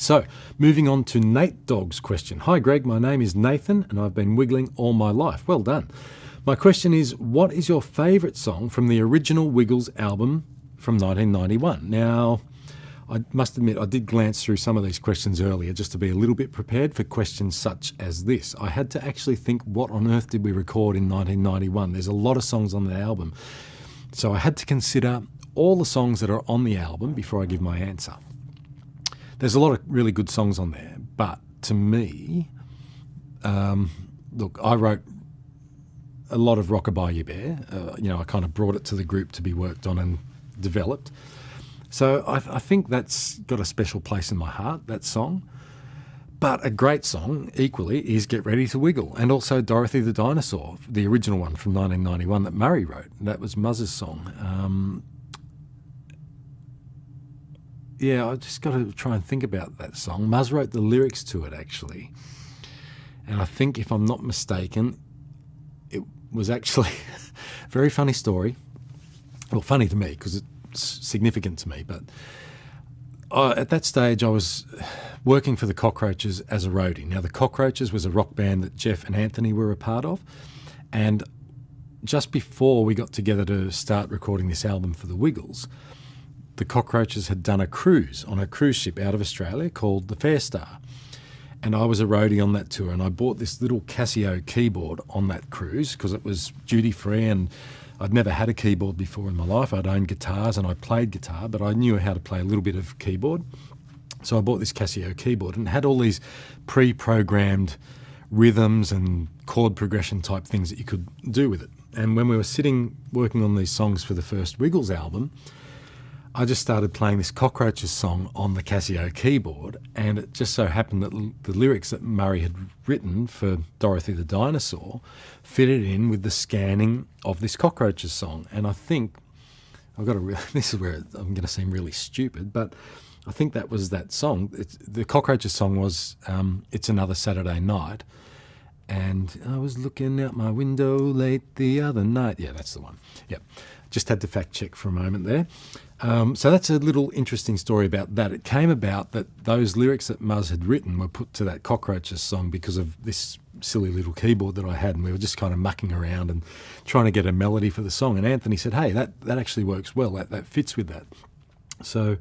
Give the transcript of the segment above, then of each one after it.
So, moving on to Nate Dogg's question. Hi Greg, my name is Nathan and I've been wiggling all my life. Well done. My question is, what is your favourite song from the original Wiggles album from 1991? Now, I must admit I did glance through some of these questions earlier just to be a little bit prepared for questions such as this. I had to actually think, what on earth did we record in 1991? There's a lot of songs on that album. So I had to consider all the songs that are on the album before I give my answer. There's a lot of really good songs on there, but to me, look, I wrote a lot of Rockabye You Bear. I kind of brought it to the group to be worked on and developed. So I think that's got a special place in my heart, that song. But a great song, equally, is Get Ready to Wiggle, and also Dorothy the Dinosaur, the original one from 1991 that Murray wrote. That was Muzz's song. I just got to try and think about that song. Muzz wrote the lyrics to it, actually. And I think, if I'm not mistaken, it was actually a very funny story. Well, funny to me, because it's significant to me. But at that stage, I was working for the Cockroaches as a roadie. Now, the Cockroaches was a rock band that Jeff and Anthony were a part of. And just before we got together to start recording this album for the Wiggles, the Cockroaches had done a cruise on a cruise ship out of Australia called the Fair Star. And I was a roadie on that tour, and I bought this little Casio keyboard on that cruise because it was duty-free, and I'd never had a keyboard before in my life. I'd owned guitars and I played guitar, but I knew how to play a little bit of keyboard. So I bought this Casio keyboard and it had all these pre-programmed rhythms and chord progression type things that you could do with it. And when we were sitting working on these songs for the first Wiggles album, I just started playing this Cockroaches song on the Casio keyboard, and it just so happened that the lyrics that Murray had written for Dorothy the Dinosaur fitted in with the scanning of this Cockroaches song. And I think, this is where I'm going to seem really stupid, but I think that was that song. The Cockroaches song was It's Another Saturday Night, and I was looking out my window late the other night. Yeah, that's the one. Yep. Just had to fact check for a moment there. So that's a little interesting story about that. It came about that those lyrics that Muzz had written were put to that Cockroaches song because of this silly little keyboard that I had, and we were just kind of mucking around and trying to get a melody for the song. And Anthony said, hey, that actually works well. That fits with that. So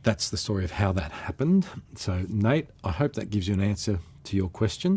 that's the story of how that happened. So, Nate, I hope that gives you an answer to your question.